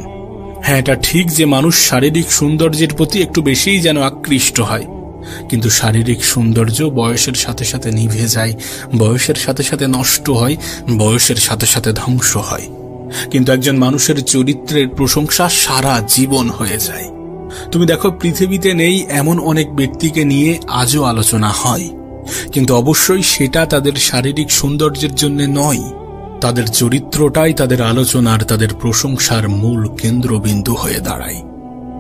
হ্যাঁ, এটা ঠিক যে মানুষ শারীরিক সৌন্দর্যের প্রতি একটু বেশিই যেন আকৃষ্ট হয়, কিন্তু শারীরিক সৌন্দর্য বয়সের সাথে সাথে নিভে যায়, বয়সের সাথে সাথে নষ্ট হয়, বয়সের সাথে সাথে ধ্বংস হয়। কিন্তু একজন মানুষের চরিত্রের প্রশংসা সারা জীবন হয়ে যায়। তুমি দেখো, পৃথিবীতে নেই এমন অনেক ব্যক্তিকে নিয়ে আজও আলোচনা হয়, কিন্তু অবশ্যই সেটা তাদের শারীরিক সৌন্দর্যের জন্য নয়। তাদের চরিত্রটাই তাদের আলোচনার, তাদের প্রশংসার মূল কেন্দ্রবিন্দু হয়ে দাঁড়ায়।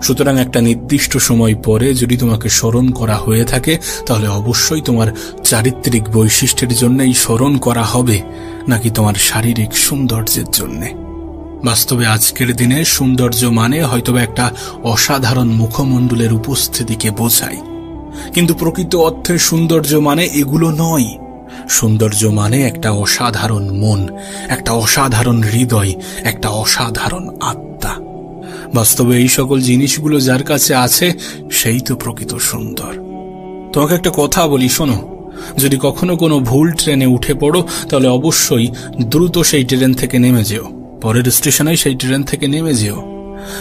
সুতরাং একটা নির্দিষ্ট সময় পরে যদি তোমাকে স্মরণ করা হয়ে থাকে, তাহলে অবশ্যই তোমার চারিত্রিক বৈশিষ্ট্যের জন্যই স্মরণ করা হবে, নাকি তোমার শারীরিক সৌন্দর্যের জন্যে। বাস্তবে আজকের দিনে সৌন্দর্য মানে হয়তোবা একটা অসাধারণ মুখমণ্ডলের উপস্থিতিকে বোঝায়, কিন্তু প্রকৃত অর্থে সৌন্দর্য মানে এগুলো নয়। সৌন্দর্য মানে একটা অসাধারণ মন, একটা অসাধারণ হৃদয়, একটা অসাধারণ আত্মা। বাস্তবে এই সকল জিনিসগুলো যার কাছে আছে, সেই তো প্রকৃত সুন্দর। তোমাকে একটা কথা বলি, শোনো। যদি কখনো কোনো ভুল ট্রেনে উঠে পড়ো, তাহলে অবশ্যই দ্রুত সেই ট্রেন থেকে নেমে যেও, পরের স্টেশনে সেই ট্রেন থেকে নেমে যেও।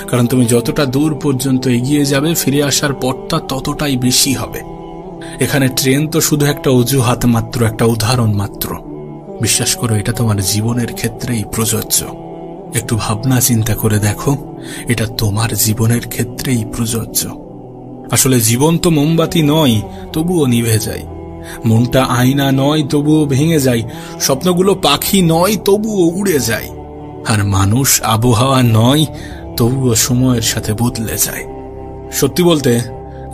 কারণ তুমি যতটা দূর পর্যন্ত এগিয়ে যাবে, ফিরে আসার পথটা ততটাই বেশি হবে। এখানে ট্রেন তো শুধু একটা অজুহাত মাত্র, একটা উদাহরণ মাত্র। বিশ্বাস করো, এটা তোমার জীবনের ক্ষেত্রেই প্রযোজ্য। একটু ভাবনা চিন্তা করে দেখো, এটা তোমার জীবনের ক্ষেত্রেই প্রযোজ্য। আসলে জীবন তো মোমবাতি নয়, তবুও নিভে যায়। মনটা আয়না নয়, তবুও ভেঙে যায়। স্বপ্নগুলো পাখি নয়, তবুও উড়ে যায়। আর মানুষ আবহাওয়া নয়, তবুও সময়ের সাথে বদলে যায়। সত্যি বলতে,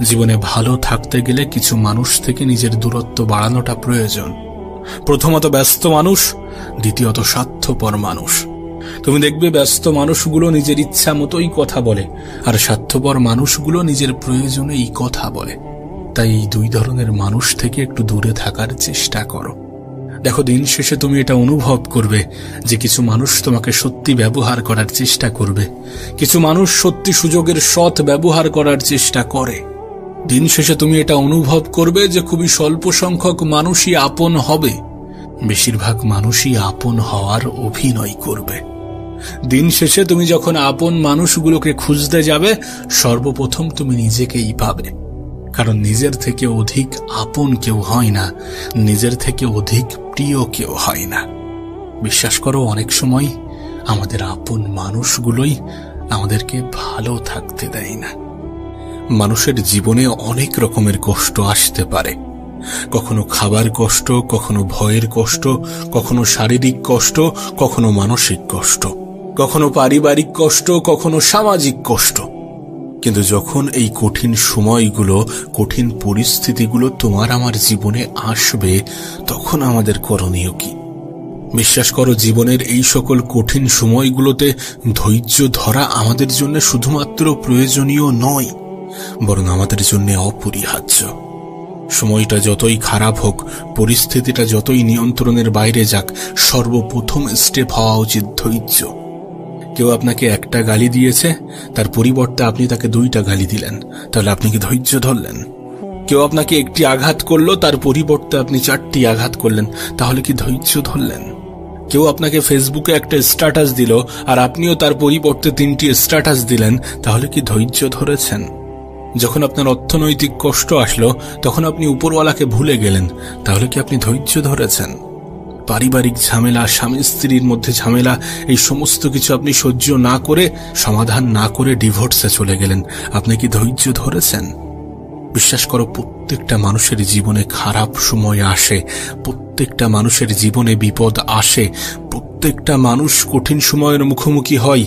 জীবনে ভালো থাকতে গেলে কিছু মানুষ থেকে নিজের দূরত্ব বাড়ানোটা প্রয়োজন। প্রথমত ব্যস্ত মানুষ, দ্বিতীয়ত স্বার্থপর মানুষ। তুমি দেখবে ব্যস্ত মানুষগুলো নিজের ইচ্ছা মতোই কথা বলে, আর স্বার্থপর মানুষগুলো নিজের প্রয়োজনেই কথা বলে। তাই এই দুই ধরনের মানুষ থেকে একটু দূরে থাকার চেষ্টা করো। দেখো, দিন শেষে তুমি এটা অনুভব করবে যে কিছু মানুষ তোমাকে সত্যি ব্যবহার করার চেষ্টা করবে, কিছু মানুষ সত্যি সুযোগের সৎ ব্যবহার করার চেষ্টা করে। দিন শেষে তুমি এটা অনুভব করবে যে খুবই স্বল্প সংখ্যক মানুষই আপন হবে, বেশিরভাগ মানুষই আপন হওয়ার অভিনয় করবে। দিন শেষে তুমি যখন আপন মানুষগুলোকে খুঁজতে যাবে, সর্বপ্রথম তুমি নিজেকেই পাবে। কারণ নিজের থেকে অধিক আপন কেউ হয় না, নিজের থেকে অধিক প্রিয় কেউ হয় না। বিশ্বাস করো, অনেক সময় আমাদের আপন মানুষগুলোই আমাদেরকে ভালো থাকতে দেয় না। মানুষের জীবনে অনেক রকমের কষ্ট আসতে পারে। কখনো খাবার কষ্ট, কখনো ভয়ের কষ্ট, কখনো শারীরিক কষ্ট, কখনো মানসিক কষ্ট, কখনো পারিবারিক কষ্ট, কখনো সামাজিক কষ্ট। কিন্তু যখন এই কঠিন সময়গুলো, কঠিন পরিস্থিতিগুলো তোমার আমার জীবনে আসবে, তখন আমাদের করণীয় কি? বিশ্বাস করো, জীবনের এই সকল কঠিন সময়গুলোতে ধৈর্য ধরা আমাদের জন্য শুধুমাত্র প্রয়োজনীয় নয়, বরং আমাদের জন্য অপরিহার্য। সময়টা যতই খারাপ হোক, পরিস্থিতিটা যতই নিয়ন্ত্রণের বাইরে যাক, সর্বপ্রথম স্টেপ হওয়া উচিত ধৈর্য। কেউ আপনাকে একটা গালি দিয়েছে, তার পরিবর্তে আপনি তাকে 2টা গালি দিলেন, তাহলে আপনি কি ধৈর্য ধরলেন? কেউ আপনাকে একটি আঘাত করলো, তার পরিবর্তে আপনি 4টি আঘাত করলেন, তাহলে কি ধৈর্য ধরলেন? কেউ আপনাকে ফেসবুকে একটা স্ট্যাটাস দিল, আর আপনিও তার পরিবর্তে 3টি স্ট্যাটাস দিলেন, তাহলে কি ধৈর্য ধরেছেন? যখন আপনার অর্থনৈতিক কষ্ট আসলো, তখন আপনি উপরওয়ালাকে ভুলে গেলেন, তাহলে কি আপনি ধৈর্য ধরেছেন? পারিবারিক ঝামেলা, স্বামী স্ত্রীর মধ্যে ঝামেলা, এই সমস্ত কিছু আপনি সহ্য না করে, সমাধান না করে ডিভোর্সে চলে গেলেন, আপনি কি ধৈর্য ধরেছেন? বিশ্বাস করো, প্রত্যেকটা মানুষের জীবনে খারাপ সময় আসে, প্রত্যেকটা মানুষের জীবনে বিপদ আসে, প্রত্যেকটা মানুষ কঠিন সময়ের মুখোমুখি হয়।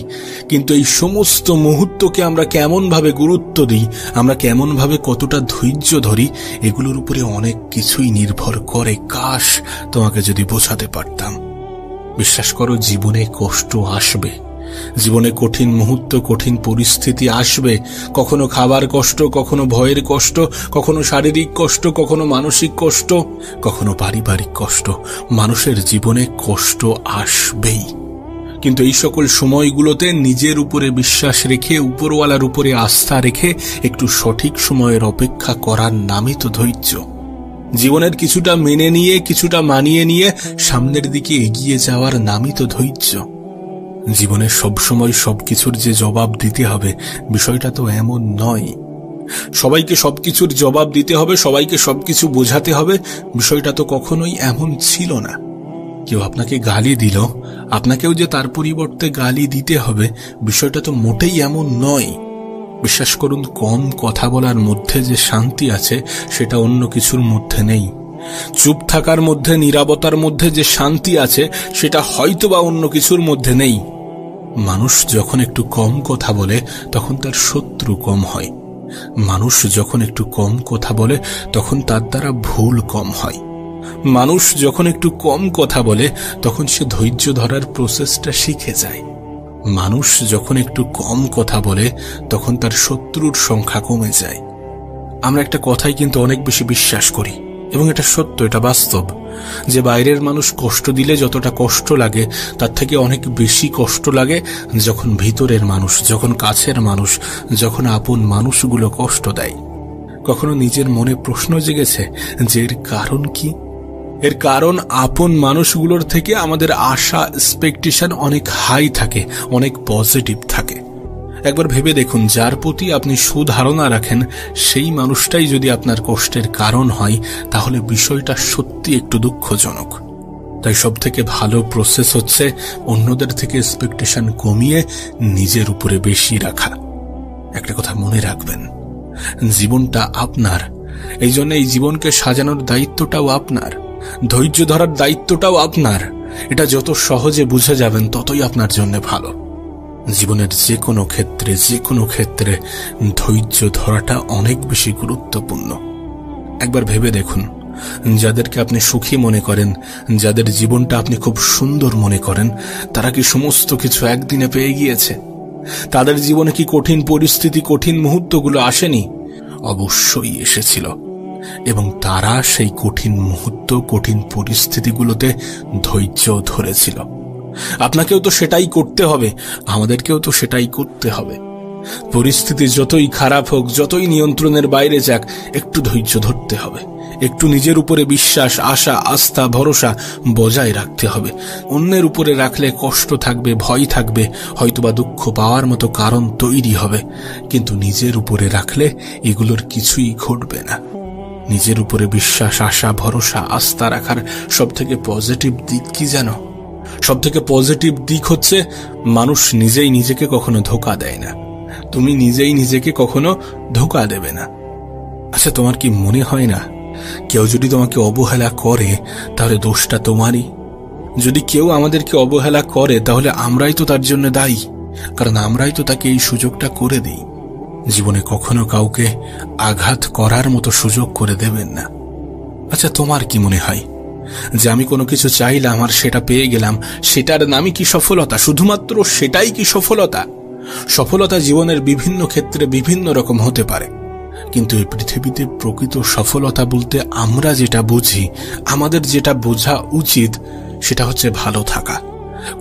কিন্তু এই সমস্ত মুহূর্তকে আমরা কেমন ভাবে গুরুত্ব দিই, আমরা কেমন ভাবে কতটা ধৈর্য ধরি, এগুলোর উপরে অনেক কিছুই নির্ভর করে। কাশ তোমাকে যদি বোঝাতে পারতাম। বিশ্বাস করো, জীবনে কষ্ট আসবে, জীবনে কঠিন মুহূর্ত, কঠিন পরিস্থিতি আসবে। কখনো খাবার কষ্ট, কখনো ভয়ের কষ্ট, কখনো শারীরিক কষ্ট, কখনো মানসিক কষ্ট, কখনো পারিবারিক কষ্ট। মানুষের জীবনে কষ্ট আসবেই। কিন্তু এই সকল সময়গুলোতে নিজের উপরে বিশ্বাস রেখে, উপরওয়ালার উপরে আস্থা রেখে একটু সঠিক সময়ের অপেক্ষা করার নামই তো ধৈর্য। জীবনের কিছুটা মেনে নিয়ে, কিছুটা মানিয়ে নিয়ে সামনের দিকে এগিয়ে যাওয়ার নামই তো ধৈর্য। জীবনে সবসময় সবকিছুর যে জবাব দিতে হবে বিষয়টা তো এমন নয়। সবাইকে সবকিছুর জবাব দিতে হবে, সবাইকে সবকিছু বোঝাতে হবে, বিষয়টা তো কখনোই এমন ছিল না। কেউ আপনাকে গালি দিল, আপনাকেও যে তার পরিবর্তে গালি দিতে হবে বিষয়টা তো মোটেই এমন নয়। বিশ্বাস করুন, কম কথা বলার মধ্যে যে শান্তি আছে সেটা অন্য কিছুর মধ্যে নেই। চুপ থাকার মধ্যে, নীরবতার মধ্যে যে শান্তি আছে সেটা হয়তোবা অন্য কিছুর মধ্যে নেই। মানুষ যখন একটু কম কথা বলে তখন তার শত্রু কম হয়। মানুষ যখন একটু কম কথা বলে তখন তার দ্বারা ভুল কম হয়। মানুষ যখন একটু কম কথা বলে তখন সে ধৈর্য ধরার প্রসেসটা শিখে যায়। মানুষ যখন একটু কম কথা বলে তখন তার শত্রুর সংখ্যা কমে যায়। আমরা একটা কথাই কিন্তু অনেক বেশি বিশ্বাস করি, এবং এটা সত্য, এটা বাস্তব, যে বাইরের মানুষ কষ্ট দিলে যতটা কষ্ট লাগে তার থেকে অনেক বেশি কষ্ট লাগে যখন ভিতরের মানুষ, যখন কাছের মানুষ, যখন আপন মানুষগুলো কষ্ট দেয়। কখনো নিজের মনে প্রশ্ন জেগেছে যে এর কারণ কি? এর কারণ আপন মানুষগুলোর থেকে আমাদের আশা, এক্সপেকটেশন অনেক হাই থাকে, অনেক পজিটিভ থাকে। একবার ভেবে দেখুন, যার প্রতি আপনি সুধারণা রাখেন সেই মানুষটাই যদি আপনার কষ্টের কারণ হয় তাহলে বিষয়টা সত্যি একটু দুঃখজনক। তাই সব থেকে ভালো প্রসেস হচ্ছে অন্যদের থেকে এক্সপেকটেশন কমিয়ে নিজের উপরে বেশি রাখা। একটা কথা মনে রাখবেন, জীবনটা আপনার, এই জন্য এই জীবনকে সাজানোর দায়িত্বটাও আপনার, ধৈর্য ধরার দায়িত্বটাও আপনার। এটা যত সহজে বুঝে যাবেন ততই আপনার জন্য ভালো। জীবনের যে কোনো ক্ষেত্রে ধৈর্য ধরাটা অনেক বেশি গুরুত্বপূর্ণ। একবার ভেবে দেখুন, যাদেরকে আপনি সুখী মনে করেন, যাদের জীবনটা আপনি খুব সুন্দর মনে করেন, তারা কি সমস্ত কিছু একদিনে পেয়ে গিয়েছে? তাদের জীবনে কি কঠিন পরিস্থিতি, কঠিন মুহূর্তগুলো আসেনি? অবশ্যই এসেছিল, এবং তারা সেই কঠিন মুহূর্ত, কঠিন পরিস্থিতিগুলোতে ধৈর্য ধরেছিল। আপনাকেও তো সেটাই করতে হবে, আমাদেরকেও তো সেটাই করতে হবে। পরিস্থিতি যতই খারাপ হোক, যতই নিয়ন্ত্রণের বাইরে যাক, একটু ধৈর্য ধরতে হবে, একটু নিজের উপরে বিশ্বাস, আশা, আস্থা, ভরসা বজায় রাখতে হবে। অন্যের উপরে রাখলে কষ্ট থাকবে, ভয় থাকবে, হয়তোবা দুঃখ পাওয়ার মতো কারণ তৈরি হবে, কিন্তু নিজের উপরে রাখলে এগুলোর কিছুই ঘটবে না। নিজের উপরে বিশ্বাস, আশা, ভরসা, আস্থা রাখার সব থেকে পজিটিভ দিক কি জানো? সব থেকে পজিটিভ দিক হচ্ছে মানুষ নিজেই নিজেকে কখনো ধোঁকা দেয় না। তুমি নিজেই নিজেকে কখনো ধোঁকা দেবে না। আচ্ছা, তোমার কি মনে হয় না কেউ যদি তোমাকে অবহেলা করে তাহলে দোষটা তোমারই? যদি কেউ আমাদেরকে অবহেলা করে তাহলে আমরাই তো তার জন্য দায়ী, কারণ আমরাই তো তাকে এই সুযোগটা করে দিই। জীবনে কখনো কাউকে আঘাত করার মতো সুযোগ করে দেবেন না। আচ্ছা, তোমার কি মনে হয় যে আমি কোনো কিছু চাইলাম আর সেটা পেয়ে গেলাম, সেটার নামই কি সফলতা? শুধুমাত্র সেটাই কি সফলতা? সফলতা জীবনের বিভিন্ন ক্ষেত্রে বিভিন্ন রকম হতে পারে, কিন্তু এই পৃথিবীতে প্রকৃত সফলতা বলতে আমরা যেটা বুঝি, আমাদের যেটা বোঝা উচিত, সেটা হচ্ছে ভালো থাকা।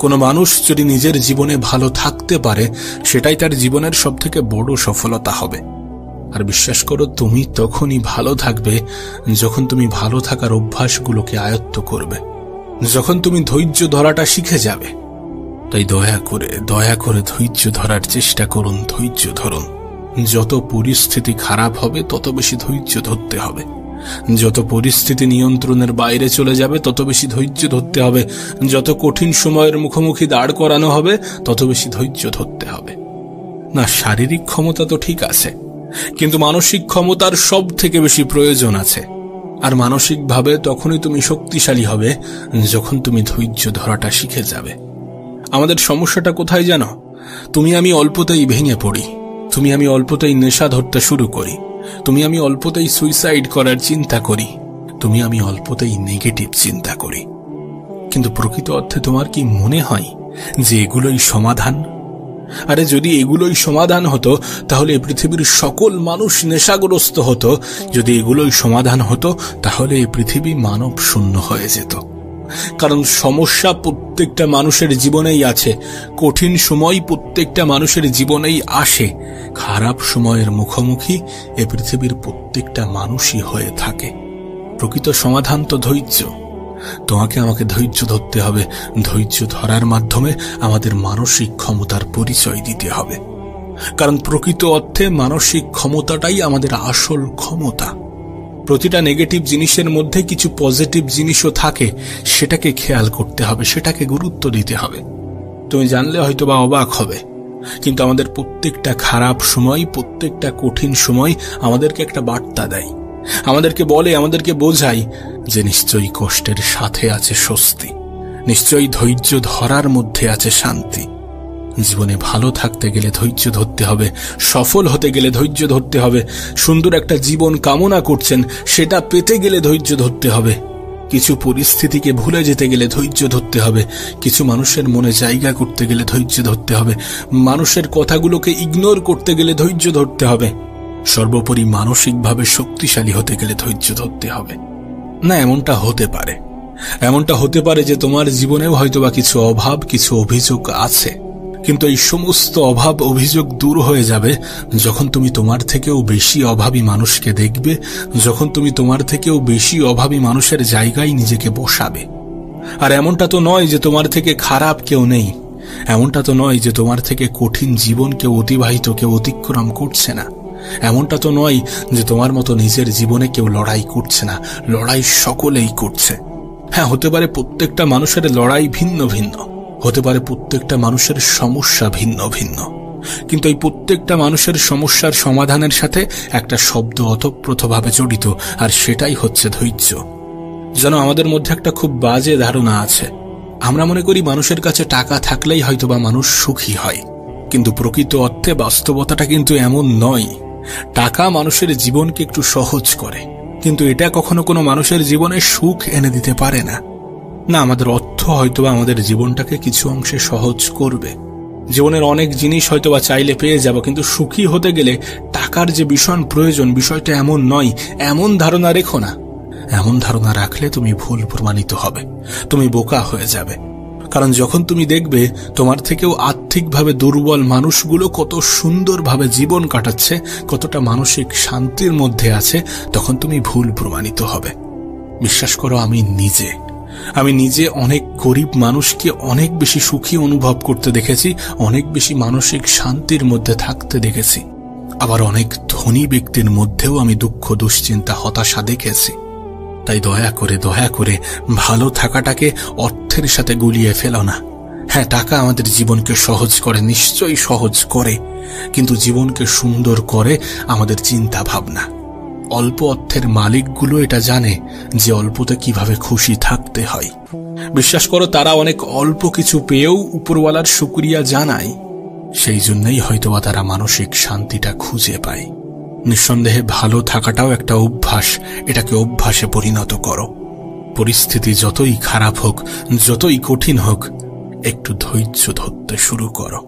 কোনো মানুষ যদি নিজের জীবনে ভালো থাকতে পারে সেটাই তার জীবনের সব থেকে বড় সফলতা হবে। আর বিশ্বাস করো, তুমি তখনই ভালো থাকবে যখন তুমি ভালো থাকার অভ্যাসগুলোকে আয়ত্ত করবে, যখন তুমি ধৈর্য ধরাটা শিখে যাবে। তাই দয়া করে ধৈর্য ধরার চেষ্টা করুন, ধৈর্য ধরুন। যত পরিস্থিতি খারাপ হবে তত বেশি ধৈর্য ধরতে হবে, যত পরিস্থিতি নিয়ন্ত্রণের বাইরে চলে যাবে তত বেশি ধৈর্য ধরতে হবে, যত কঠিন সময়ের মুখোমুখি দাঁড় করানো হবে তত বেশি ধৈর্য ধরতে হবে। না, শারীরিক ক্ষমতা তো ঠিক আছে, কিন্তু মানসিক ক্ষমতার সব থেকে বেশি প্রয়োজন আছে। আর মানসিকভাবে তখনই তুমি শক্তিশালী হবে যখন তুমি ধৈর্য ধরাটা শিখে যাবে। আমাদের সমস্যাটা কোথায় জানো? তুমি আমি অল্পতেই ভেঙে পড়ি, তুমি আমি অল্পতেই নেশা ধরতে শুরু করি, তুমি আমি অল্পতেই সুইসাইড করার চিন্তা করি, তুমি আমি অল্পতেই নেগেটিভ চিন্তা করি। কিন্তু প্রকৃত অর্থে তোমার কি মনে হয় যে এগুলোই সমাধান? আরে যদি এগুলোই সমাধান হতো তাহলে পৃথিবীর সকল মানুষ নেশাগ্রস্ত হতো। যদি এগুলোই সমাধান হতো তাহলে এই পৃথিবী মানব শূন্য হয়ে যেত। কারণ সমস্যা প্রত্যেকটা মানুষের জীবনেই আছে, কঠিন সময় প্রত্যেকটা মানুষের জীবনেই আসে, খারাপ সময়ের মুখোমুখি এ পৃথিবীর প্রত্যেকটা মানুষই হয়ে থাকে। প্রকৃত সমাধান তো ধৈর্য, তোমাকে আমাকে ধৈর্য ধরতে হবে। ধৈর্য ধরার মাধ্যমে আমাদের মানসিক ক্ষমতার পরিচয় দিতে হবে, কারণ প্রকৃত অর্থে মানসিক ক্ষমতাটাই আমাদের আসল ক্ষমতা। প্রতিটা নেগেটিভ জিনিসের মধ্যে কিছু পজিটিভ জিনিসও থাকে, সেটাকে খেয়াল করতে হবে, সেটাকে গুরুত্ব দিতে হবে। তুমি জানলে হয়তো বা অবাক হবে, কিন্তু আমাদের প্রত্যেকটা খারাপ সময়, প্রত্যেকটা কঠিন সময় আমাদেরকে একটা বার্তা দেয়, আমাদেরকে বলে, আমাদেরকে বোঝায় যে নিশ্চয়ই কষ্টের সাথে আছে স্বস্তি, নিশ্চয়ই ধৈর্য ধরার মধ্যে আছে শান্তি। জীবনে ভালো থাকতে গেলে ধৈর্য ধরতে হবে, সফল হতে গেলে ধৈর্য ধরতে হবে, সুন্দর একটা জীবন কামনা করছেন সেটা পেতে গেলে ধৈর্য ধরতে হবে, কিছু পরিস্থিতিকে ভুলে যেতে গেলে ধৈর্য ধরতে হবে, কিছু মানুষের মনে জায়গা করতে গেলে ধৈর্য ধরতে হবে, মানুষের কথাগুলোকে ইগনোর করতে গেলে ধৈর্য ধরতে হবে, সর্বোপরি মানসিকভাবে শক্তিশালী হতে গেলে ধৈর্য ধরতে হবে। না, এমনটা হতে পারে যে তোমার জীবনেও হয়তোবা কিছু অভাব, কিছু অভিযোগ আছে, কিন্তু এই সমস্ত অভাব অভিযোগ দূর হয়ে যাবে যখন তুমি তোমার থেকেও বেশি অভাবী মানুষকে দেখবে, যখন তুমি তোমার থেকেও বেশি অভাবী মানুষের জায়গায় নিজেকে বসাবে। আর এমনটা তো নয় যে তোমার থেকে খারাপ কেউ নেই, এমনটা তো নয় যে তোমার থেকে কঠিন জীবন কেউ অতিক্রম করছে না, এমনটা তো নয় যে তোমার মতো নিজের জীবনে কেউ লড়াই করছে না, লড়াই সকলেই করছে। হ্যাঁ, হতে পারে প্রত্যেকটা মানুষের লড়াই ভিন্ন ভিন্ন, হতে পারে প্রত্যেকটা মানুষের সমস্যা ভিন্ন ভিন্ন, কিন্তু এই প্রত্যেকটা মানুষের সমস্যার সমাধানের সাথে একটা শব্দ ওতপ্রোতভাবে জড়িত, আর সেটাই হচ্ছে ধৈর্য। যেন আমাদের মধ্যে একটা খুব বাজে ধারণা আছে, আমরা মনে করি মানুষের কাছে টাকা থাকলেই হয়তোবা মানুষ সুখী হয়, কিন্তু প্রকৃত অর্থে বাস্তবতাটা কিন্তু এমন নয়। টাকা মানুষের জীবনকে একটু সহজ করে, কিন্তু এটা কখনো কোনো মানুষের জীবনে সুখ এনে দিতে পারে না। না, আমাদের অর্থ হয়তোবা আমাদের জীবনটাকে কিছু অংশে সহজ করবে, জীবনের অনেক জিনিস হয়তোবা চাইলে পেয়ে যাব, কিন্তু সুখী হতে গেলে টাকার যে ভীষণ প্রয়োজন, বিষয়টা এমন নয়। এমন ধারণা রেখো না, এমন ধারণা রাখলে তুমি ভুল প্রমাণিত হবে, তুমি বোকা হয়ে যাবে। কারণ যখন তুমি দেখবে তোমার থেকেও আর্থিকভাবে দুর্বল মানুষগুলো কত সুন্দরভাবে জীবন কাটাচ্ছে, কতটা মানসিক শান্তির মধ্যে আছে, তখন তুমি ভুল প্রমাণিত হবে। বিশ্বাস করো, আমি নিজে অনেক গরিব মানুষকে অনেক বেশি সুখী অনুভব করতে দেখেছি, অনেক বেশি মানসিক শান্তির মধ্যে থাকতে দেখেছি। আবার অনেক ধনী ব্যক্তির মধ্যেও আমি দুঃখ, দুশ্চিন্তা, হতাশা দেখেছি। তাই দয়া করে ভালো থাকাটাকে অর্থের সাথে গুলিয়ে ফেলো না। হ্যাঁ, টাকা আমাদের জীবনকে সহজ করে, নিশ্চয়ই সহজ করে, কিন্তু জীবনকে সুন্দর করে আমাদের চিন্তা ভাবনা। অল্প অর্থের মালিকগুলো এটা জানে যে অল্পতে কিভাবে খুশি থাকতে হয়। বিশ্বাস করো, তারা অনেক অল্প কিছু পেয়েও উপরওয়ালার শুকরিয়া জানায়, সেই জন্যই হয়তোবা তারা মানসিক শান্তিটা খুঁজে পায়। নিঃসন্দেহে ভালো থাকাটাও একটা অভ্যাস, এটাকে অভ্যাসে পরিণত করো। পরিস্থিতি যতই খারাপ হোক, যতই কঠিন হোক, একটু ধৈর্য ধরতে শুরু করো।